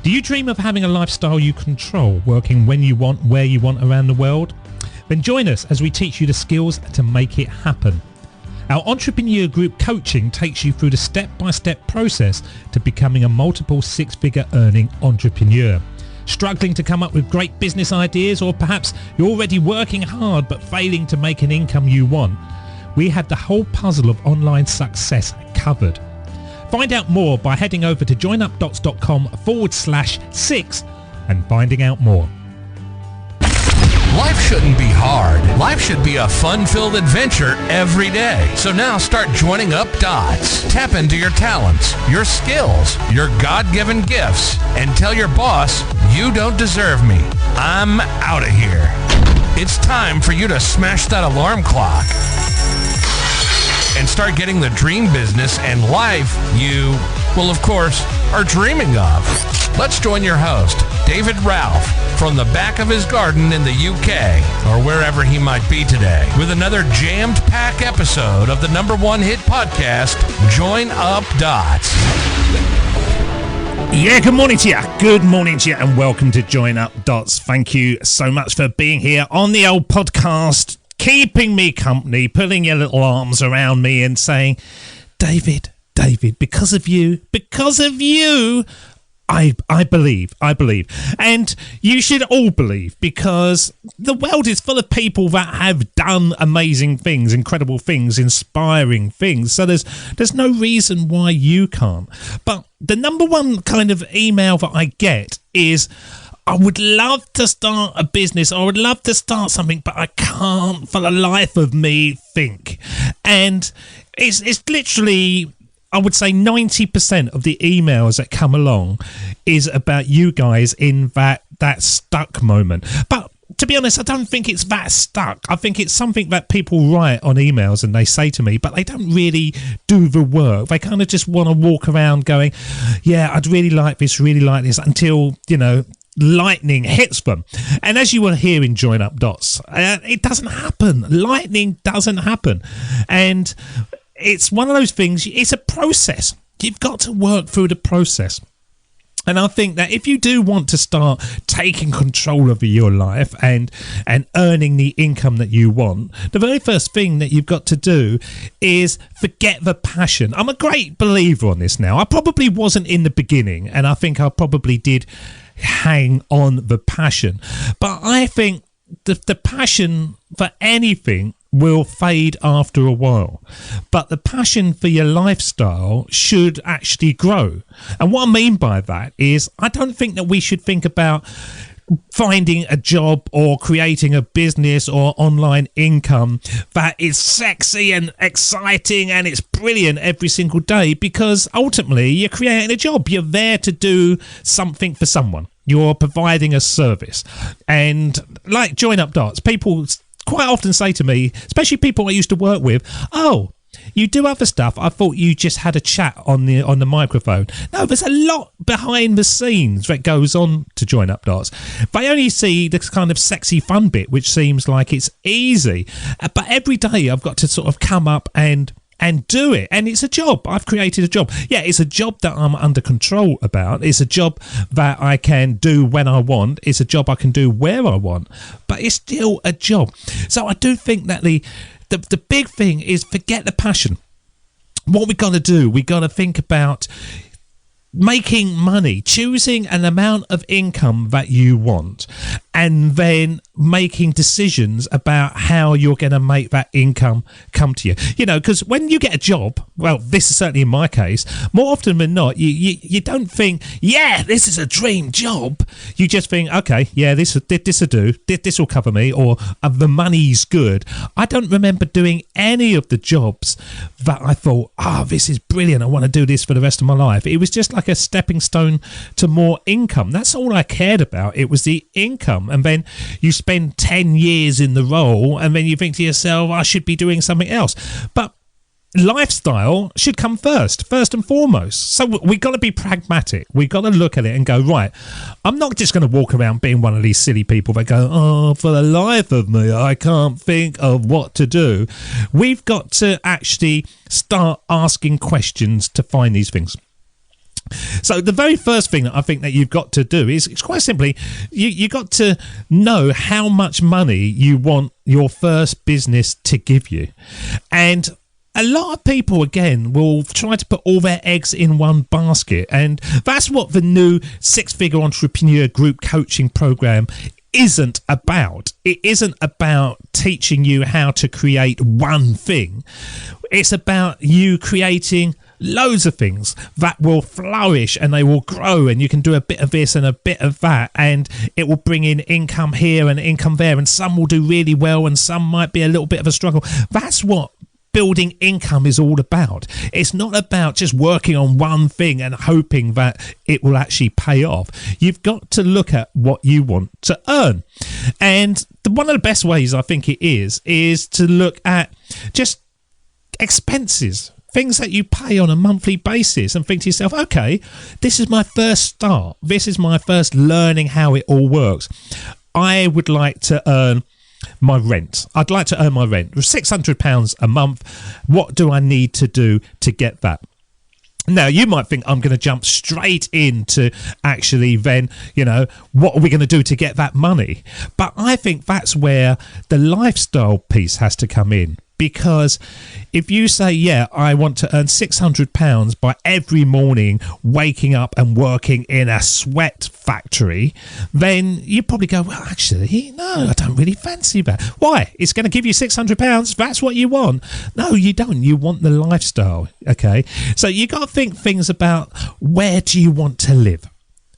Do you dream of having a lifestyle you control, working when you want, where you want around the world? Then join us as we teach you the skills to make it happen. Our Entrepreneur Group coaching takes you through the step-by-step process to becoming a multiple six-figure earning entrepreneur. Struggling to come up with great business ideas, or perhaps you're already working hard but failing to make an income you want? We have the whole puzzle of online success covered. Find out more by heading over to joinupdots.com/6 and finding out more. Life shouldn't be hard. Life should be a fun-filled adventure every day. So now start joining up dots. Tap into your talents, your skills, your God-given gifts, and tell your boss, you don't deserve me. I'm out of here. It's time for you to smash that alarm clock and start getting the dream business and life you, well, of course, are dreaming of. Let's join your host, David Ralph, from the back of his garden in the UK, or wherever he might be today, with another jammed-packed episode of the #1 hit podcast, Join Up Dots. Yeah, good morning to you. Good morning to you, and welcome to Join Up Dots. Thank you so much for being here on the old podcast, keeping me company, putting your little arms around me and saying, David, because of you, I believe. And you should all believe, because the world is full of people that have done amazing things, incredible things, inspiring things. So there's no reason why you can't. But the #1 kind of email that I get is, I would love to start a business, or I would love to start something, but I can't for the life of me think. And it's literally, I would say 90% of the emails that come along is about you guys in that stuck moment. But to be honest, I don't think it's that stuck. I think it's something that people write on emails and they say to me, but they don't really do the work. They kind of just want to walk around going, yeah, I'd really like this, until, lightning hits them. And as you will hear in Join Up Dots, it doesn't happen. Lightning doesn't happen. And it's one of those things, it's a process. You've got to work through the process. And I think that if you do want to start taking control of your life and earning the income that you want, the very first thing that you've got to do is forget the passion. I'm a great believer on this now. I probably wasn't in the beginning, and I think I probably did hang on the passion. But I think the passion for anything will fade after a while, but the passion for your lifestyle should actually grow. And what I mean by that is, I don't think that we should think about finding a job or creating a business or online income that is sexy and exciting and it's brilliant every single day, because ultimately you're creating a job. You're there to do something for someone. You're providing a service. And like Join Up Dots, people quite often say to me, especially people I used to work with, oh, you do other stuff. I thought you just had a chat on the microphone. No, there's a lot behind the scenes that goes on to Join Up Dots. They only see the kind of sexy fun bit, which seems like it's easy. But every day I've got to sort of come up and do it. And it's a job. I've created a job. Yeah, it's a job that I'm under control about. It's a job that I can do when I want. It's a job I can do where I want. But it's still a job. So I do think that the big thing is forget the passion. What we got to do, we got to think about making money, choosing an amount of income that you want, and then making decisions about how you're going to make that income come to you. Because when you get a job, well, this is certainly in my case, more often than not, you don't think, yeah, this is a dream job. You just think, okay, yeah, this will do, this will cover me, or the money's good. I don't remember doing any of the jobs that I thought, this is brilliant, I want to do this for the rest of my life. It was just like a stepping stone to more income. That's all I cared about. It was the income. And then you spend 10 years in the role, and then you think to yourself, I should be doing something else. But lifestyle should come first and foremost. So we've got to be pragmatic. We've got to look at it and go, right, I'm not just going to walk around being one of these silly people that go, for the life of me, I can't think of what to do. We've got to actually start asking questions to find these things. So the very first thing that I think that you've got to do is, it's quite simply, you got to know how much money you want your first business to give you. And a lot of people, again, will try to put all their eggs in one basket. And that's what the new six-figure entrepreneur group coaching program isn't about. It isn't about teaching you how to create one thing. It's about you creating loads of things that will flourish and they will grow, and you can do a bit of this and a bit of that, and it will bring in income here and income there, and some will do really well and some might be a little bit of a struggle. That's what building income is all about. It's not about just working on one thing and hoping that it will actually pay off. You've got to look at what you want to earn. And one of the best ways I think it is to look at just expenses, things that you pay on a monthly basis, and think to yourself, okay, this is my first start. This is my first learning how it all works. I would like to earn my rent. I'd like to earn my rent. £600 a month. What do I need to do to get that? Now, you might think I'm going to jump straight into actually then, what are we going to do to get that money? But I think that's where the lifestyle piece has to come in. Because if you say, yeah, I want to earn £600 by every morning waking up and working in a sweat factory, then you probably go, well, actually, no, I don't really fancy that. Why? It's going to give you £600. That's what you want. No, you don't. You want the lifestyle. Okay. So you got to think things about, where do you want to live?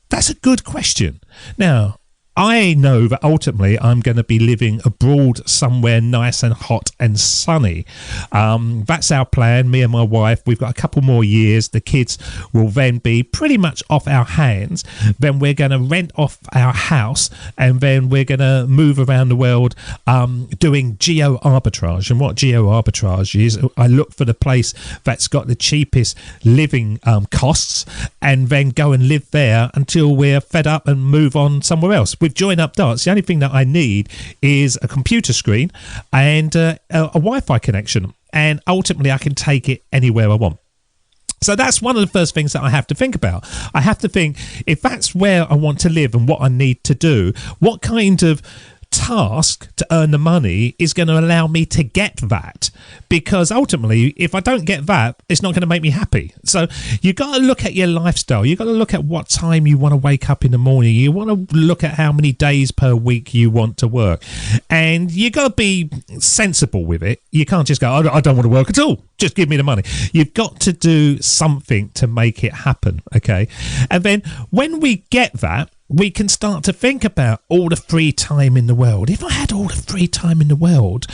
That's a good question. Now, I know that ultimately I'm going to be living abroad somewhere nice and hot and sunny. That's our plan, me and my wife. We've got a couple more years. The kids will then be pretty much off our hands. Then we're going to rent off our house, and then we're going to move around the world doing geo arbitrage. And what geo arbitrage is, I look for the place that's got the cheapest living costs, and then go and live there until we're fed up and move on somewhere else. With Join Up Darts, the only thing that I need is a computer screen and a Wi-Fi connection, and ultimately I can take it anywhere I want. So that's one of the first things that I have to think about. I have to think, if that's where I want to live and what I need to do, what kind of task to earn the money is going to allow me to get that? Because ultimately, if I don't get that, it's not going to make me happy. So you got to look at your lifestyle. You got to look at what time you want to wake up in the morning. You want to look at how many days per week you want to work, and you got to be sensible with it. You can't just go, I don't want to work at all, just give me the money. You've got to do something to make it happen. Okay. And then when we get that, we can start to think about all the free time in the world. If I had all the free time in the world,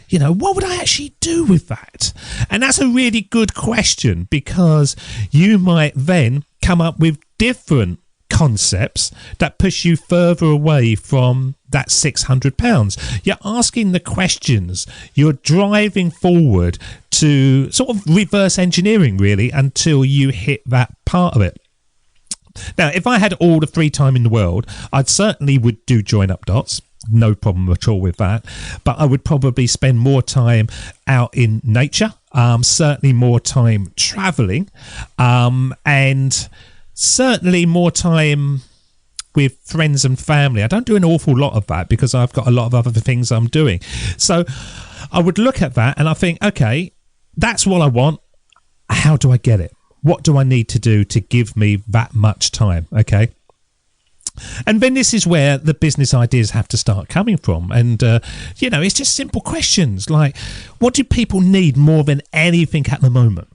what would I actually do with that? And that's a really good question, because you might then come up with different concepts that push you further away from that £600. You're asking the questions. You're driving forward to sort of reverse engineering, really, until you hit that part of it. Now, if I had all the free time in the world, I'd certainly would do Join Up Dots. No problem at all with that. But I would probably spend more time out in nature, certainly more time traveling, and certainly more time with friends and family. I don't do an awful lot of that because I've got a lot of other things I'm doing. So I would look at that and I think, okay, that's what I want. How do I get it? What do I need to do to give me that much time? Okay. And then this is where the business ideas have to start coming from. And, it's just simple questions like, what do people need more than anything at the moment?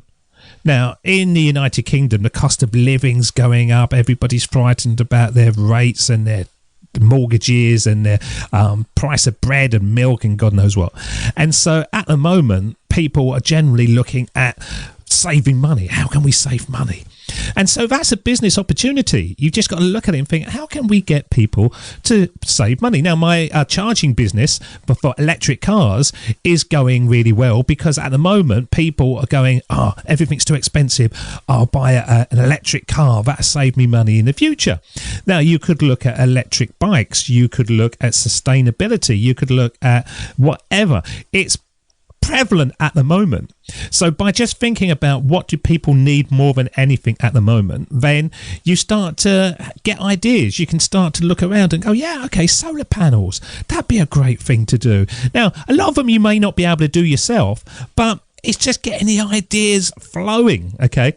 Now, in the United Kingdom, the cost of living's going up. Everybody's frightened about their rates and their mortgages and their price of bread and milk and God knows what. And so at the moment, people are generally looking at saving money. How can we save money? And so that's a business opportunity. You've just got to look at it and think, how can we get people to save money? Now, my charging business for electric cars is going really well, because at the moment people are going, everything's too expensive. I'll buy an electric car. That'll save me money in the future. Now, you could look at electric bikes. You could look at sustainability. You could look at whatever. It's prevalent at the moment. So by just thinking about what do people need more than anything at the moment, then you start to get ideas. You can start to look around and go, yeah, okay, solar panels, that'd be a great thing to do. Now, a lot of them you may not be able to do yourself, but it's just getting the ideas flowing, okay?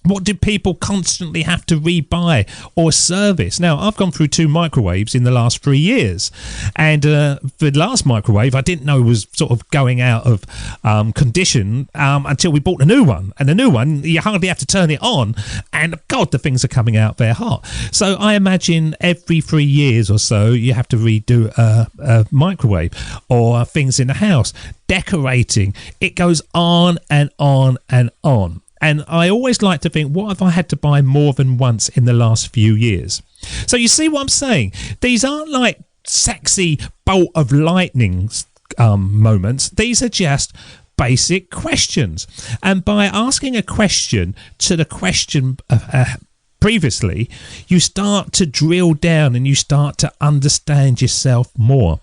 What do people constantly have to rebuy or service? Now, I've gone through 2 microwaves in the last 3 years. And the last microwave, I didn't know was sort of going out of condition until we bought a new one. And the new one, you hardly have to turn it on. And, God, the things are coming out there hot. So I imagine every 3 years or so, you have to redo a microwave or things in the house. Decorating. It goes on and on and on. And I always like to think, what if I had to buy more than once in the last few years? So you see what I'm saying? These aren't like sexy bolt of lightning moments. These are just basic questions. And by asking a question to the question previously, you start to drill down and you start to understand yourself more.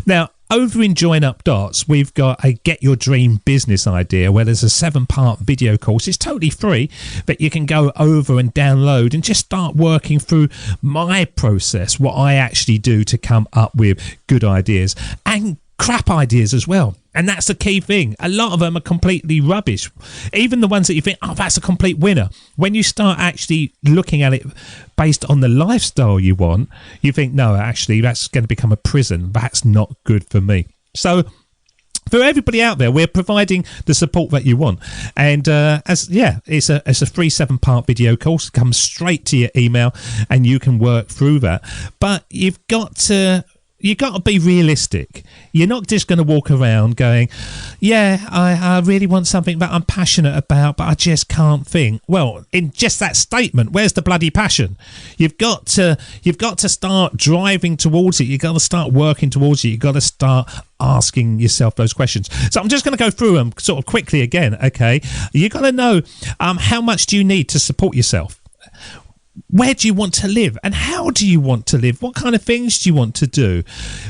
Now, over in Join Up Dots, we've got a Get Your Dream Business Idea where there's a 7-part video course. It's totally free, but you can go over and download and just start working through my process, what I actually do to come up with good ideas and crap ideas as well. And that's the key thing. A lot of them are completely rubbish. Even the ones that you think, oh, that's a complete winner. When you start actually looking at it based on the lifestyle you want, you think, no, actually, that's going to become a prison. That's not good for me. So for everybody out there, we're providing the support that you want. And it's a free 7-part video course. It comes straight to your email and you can work through that. But you've got to be realistic. You're not just going to walk around going, yeah, I really want something that I'm passionate about, but I just can't think. Well, in just that statement, where's the bloody passion? You've got to start driving towards it. You've got to start working towards it. You've got to start asking yourself those questions. So I'm just going to go through them sort of quickly again, okay? You've got to know how much do you need to support yourself? Where do you want to live and how do you want to live? What kind of things do you want to do?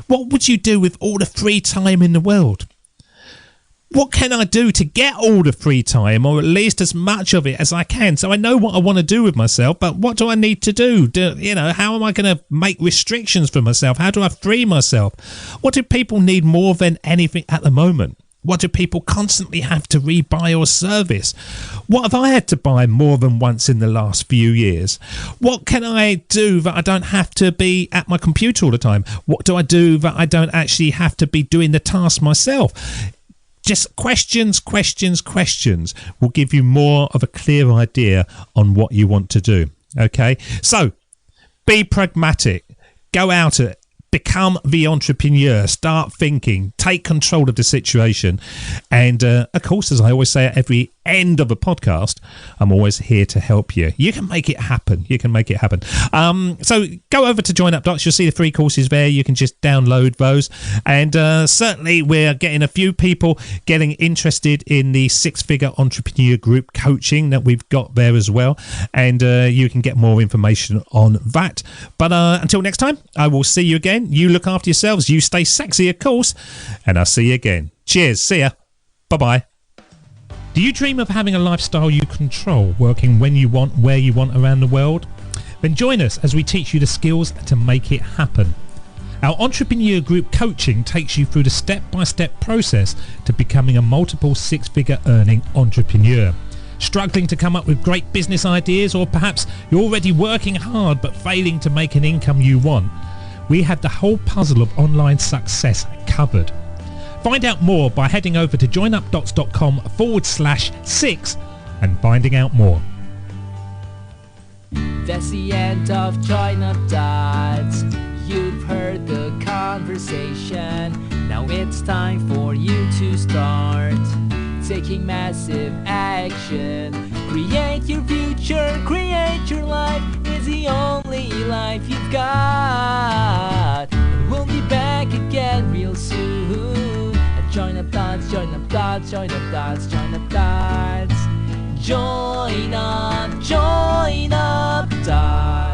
What would you do with all the free time in the world? What can I do to get all the free time, or at least as much of it as I can? So I know what I want to do with myself, but what do I need to do? How am I going to make restrictions for myself? How do I free myself? What do people need more than anything at the moment? What do people constantly have to rebuy or service? What have I had to buy more than once in the last few years? What can I do that I don't have to be at my computer all the time? What do I do that I don't actually have to be doing the task myself? Just questions will give you more of a clear idea on what you want to do. Okay, so be pragmatic. Go out at it. Become the entrepreneur. Start thinking. Take control of the situation. And of course, as I always say at every end of a podcast, I'm always here to help you. You can make it happen. So go over to Join Up Dots. You'll see the free courses there. You can just download those. And certainly we're getting a few people getting interested in the 6-figure entrepreneur group coaching that we've got there as well. And you can get more information on that. But until next time, I will see you again. You look after yourselves. You stay sexy, of course. And I'll see you again. Cheers. See ya. Bye-bye. Do you dream of having a lifestyle you control, working when you want, where you want around the world? Then join us as we teach you the skills to make it happen. Our entrepreneur group coaching takes you through the step-by-step process to becoming a multiple 6-figure earning entrepreneur. Struggling to come up with great business ideas, or perhaps you're already working hard but failing to make an income you want? We have the whole puzzle of online success covered. Find out more by heading over to joinupdots.com/6 and finding out more. That's the end of Join Up Dots. You've heard the conversation. Now it's time for you to start taking massive action. Create your future, create your life. It's the only life you've got. We'll be back again real soon. Join Up Dots, Join Up Dots, Join Up Dots, Join Up Dots. Join Up Dots.